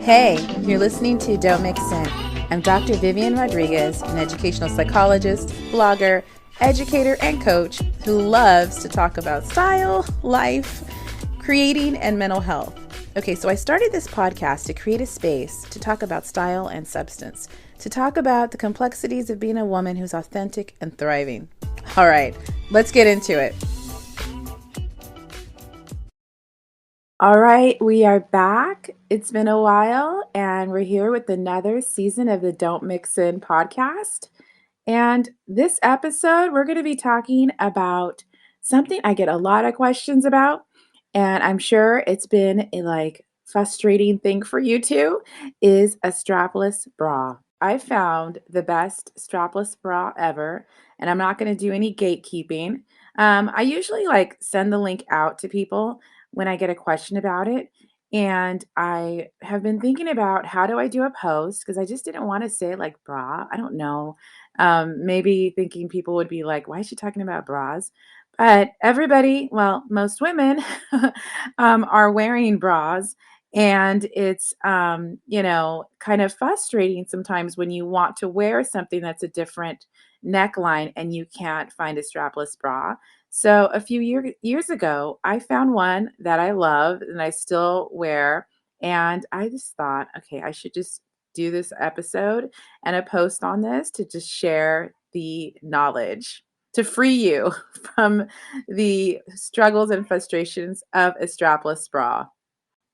Hey, you're listening to Don't Mix In. I'm Dr. Vivian Rodriguez, an educational psychologist, blogger, educator, and coach who loves to talk about style, life, creating, and mental health. Okay, so I started this podcast to create a space to talk about style and substance, to talk about the complexities of being a woman who's authentic and thriving. All right, let's get into it. All right, we are back. It's been a while, and we're here with another season of the Don't Mix In podcast. And this episode, we're going to be talking about something I get a lot of questions about, and I'm sure it's been a frustrating thing for you too, is a strapless bra. I found the best strapless bra ever, and I'm not going to do any gatekeeping. I usually send the link out to people when I get a question about it. And I have been thinking about how do I do a post because I just didn't want to say like bra. I don't know. Maybe thinking people would be like, why is she talking about bras? But everybody, well, most women are wearing bras. And it's, kind of frustrating sometimes when you want to wear something that's a different neckline and you can't find a strapless bra. So a few years ago, I found one that I love and I still wear. And I just thought, okay, I should just do this episode and a post on this to just share the knowledge to free you from the struggles and frustrations of a strapless bra.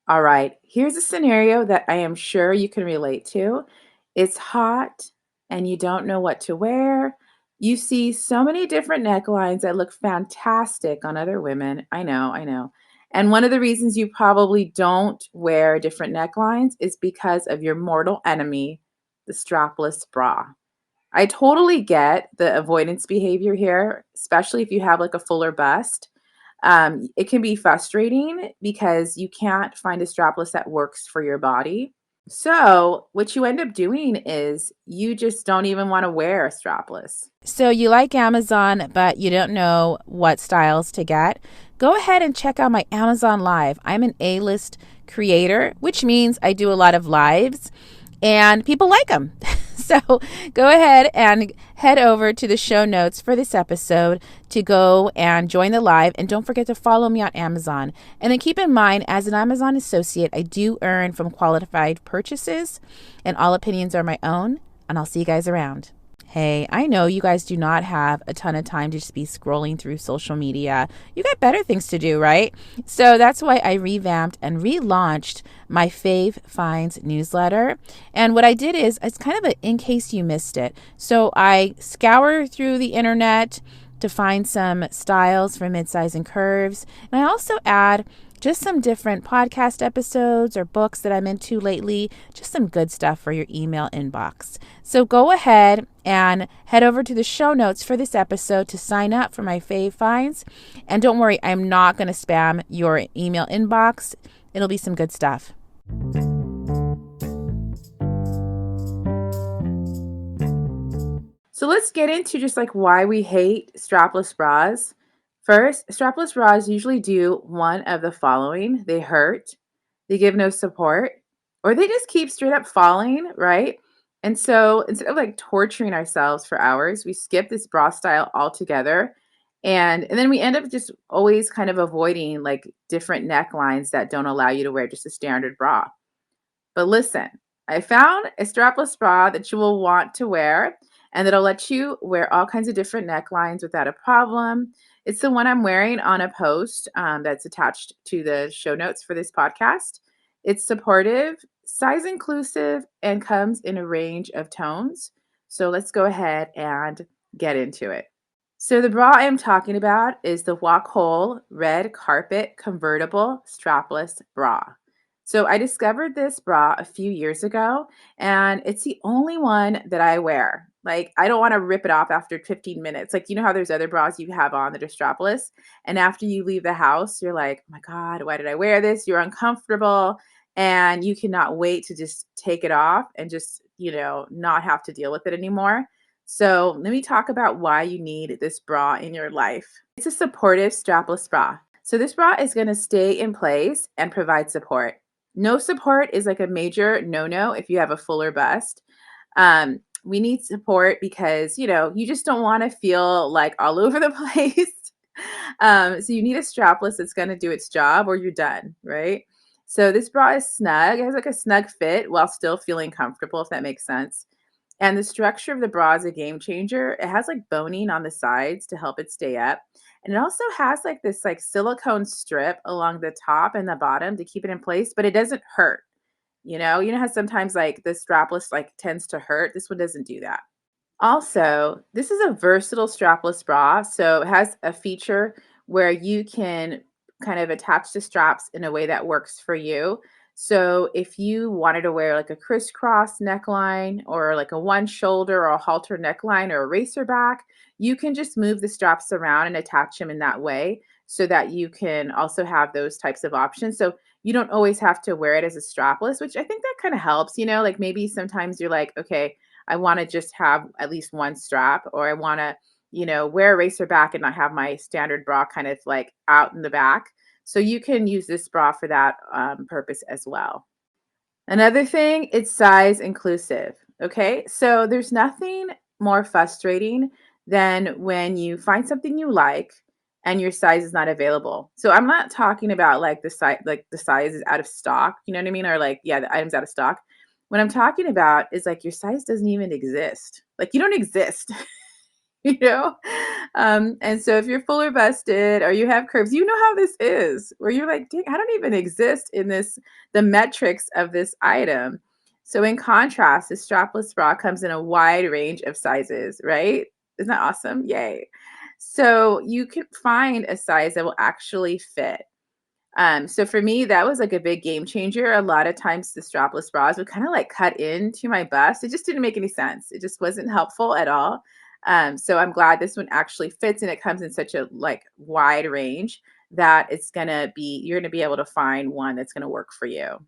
All right, here's a scenario that I am sure you can relate to. It's hot and you don't know what to wear. You see so many different necklines that look fantastic on other women. I know, I know. And one of the reasons you probably don't wear different necklines is because of your mortal enemy, the strapless bra. I totally get the avoidance behavior here, especially if you have like a fuller bust. It can be frustrating because you can't find a strapless that works for your body. So, what you end up doing is you just don't even want to wear a strapless. So, you like Amazon, but you don't know what styles to get? Go ahead and check out my Amazon Live. I'm an A-list creator, which means I do a lot of lives and people like them. So go ahead and head over to the show notes for this episode to go and join the live. And don't forget to follow me on Amazon. And then keep in mind, as an Amazon associate, I do earn from qualified purchases, and all opinions are my own. And I'll see you guys around. Hey, I know you guys do not have a ton of time to just be scrolling through social media. You got better things to do, right? So that's why I revamped and relaunched my Fave Finds newsletter. And what I did is, it's kind of in case you missed it. So I scour through the internet to find some styles for midsize and curves. And I also add just some different podcast episodes or books that I'm into lately, just some good stuff for your email inbox. So go ahead and head over to the show notes for this episode to sign up for my Fave Finds. And don't worry, I'm not going to spam your email inbox. It'll be some good stuff. So let's get into just why we hate strapless bras. First, strapless bras usually do one of the following. They hurt, they give no support, or they just keep straight up falling, right? And so instead of torturing ourselves for hours, we skip this bra style altogether. And then we end up just always kind of avoiding different necklines that don't allow you to wear just a standard bra. But listen, I found a strapless bra that you will want to wear and that'll let you wear all kinds of different necklines without a problem. It's the one I'm wearing on a post that's attached to the show notes for this podcast. It's supportive, size inclusive, and comes in a range of tones. So let's go ahead and get into it. So the bra I am talking about is the Walk Whole Red Carpet Convertible Strapless Bra. So I discovered this bra a few years ago, and it's the only one that I wear. I don't want to rip it off after 15 minutes. You know how there's other bras you have on that are strapless, and after you leave the house, you're like, oh my God, why did I wear this? You're uncomfortable, and you cannot wait to just take it off and just, not have to deal with it anymore. So let me talk about why you need this bra in your life. It's a supportive strapless bra. So this bra is going to stay in place and provide support. No support is like a major no-no if you have a fuller bust. We need support because, you just don't want to feel like all over the place. So you need a strapless that's going to do its job or you're done, right? So this bra is snug. It has like a snug fit while still feeling comfortable, if that makes sense. And the structure of the bra is a game changer. It has like boning on the sides to help it stay up. And it also has like this like silicone strip along the top and the bottom to keep it in place, but it doesn't hurt. You know how sometimes like the strapless like tends to hurt. This one doesn't do that. Also, this is a versatile strapless bra. So it has a feature where you can kind of attach the straps in a way that works for you. So if you wanted to wear like a crisscross neckline or like a one shoulder or a halter neckline or a racer back, you can just move the straps around and attach them in that way so that you can also have those types of options. So you don't always have to wear it as a strapless, which I think that kind of helps, like maybe sometimes you're like, okay, I want to just have at least one strap, or I want to, wear a racer back and not have my standard bra kind of like out in the back. So you can use this bra for that purpose as well. Another thing, it's size inclusive. Okay. So there's nothing more frustrating than when you find something you like and your size is not available. So I'm not talking about like the size is out of stock, you know what I mean? Or like, yeah, the item's out of stock. What I'm talking about is like your size doesn't even exist. Like you don't exist. you know? And so if you're fuller busted or you have curves, you know how this is, where you're like, dang, I don't even exist in the metrics of this item. So in contrast, the strapless bra comes in a wide range of sizes, right? Isn't that awesome? Yay. So you can find a size that will actually fit. So for me, that was like a big game changer. A lot of times the strapless bras would kind of like cut into my bust. It just didn't make any sense. It just wasn't helpful at all. So I'm glad this one actually fits and it comes in such a like wide range that you're gonna be able to find one that's gonna work for you.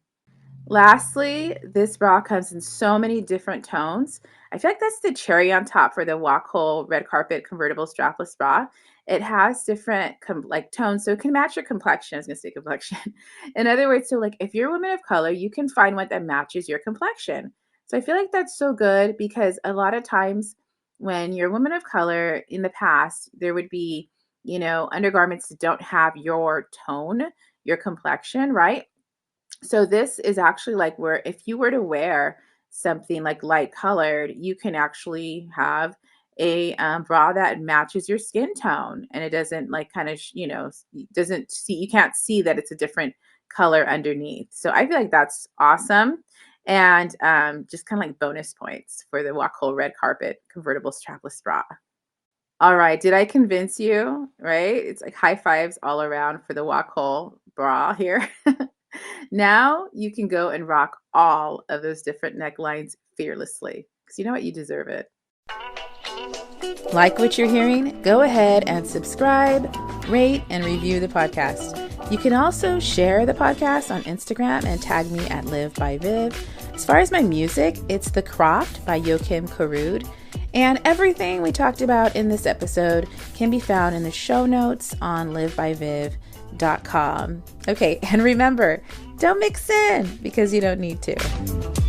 Lastly, this bra comes in so many different tones. I feel like that's the cherry on top for the Walk Hole Red Carpet Convertible Strapless Bra. It has different like tones, so it can match your complexion. I was gonna say complexion. In other words, so like if you're a woman of color, you can find one that matches your complexion. So I feel like that's so good because a lot of times when you're a woman of color in the past, there would be, undergarments that don't have your tone, your complexion, right? So this is actually like where if you were to wear something like light colored, you can actually have a bra that matches your skin tone, and it doesn't like kind of doesn't see you can't see that it's a different color underneath. So I feel like that's awesome, and just kind of like bonus points for the Walk Hole Red Carpet Convertible Strapless Bra. All right, did I convince you? Right? It's like high fives all around for the Walk Hole bra here. Now you can go and rock all of those different necklines fearlessly because you know what? You deserve it. Like what you're hearing? Go ahead and subscribe, rate, and review the podcast. You can also share the podcast on Instagram and tag me at Live by Viv. As far as my music, it's The Croft by Joachim Karud. And everything we talked about in this episode can be found in the show notes on livebyviv.com. Okay, and remember, don't mix in because you don't need to.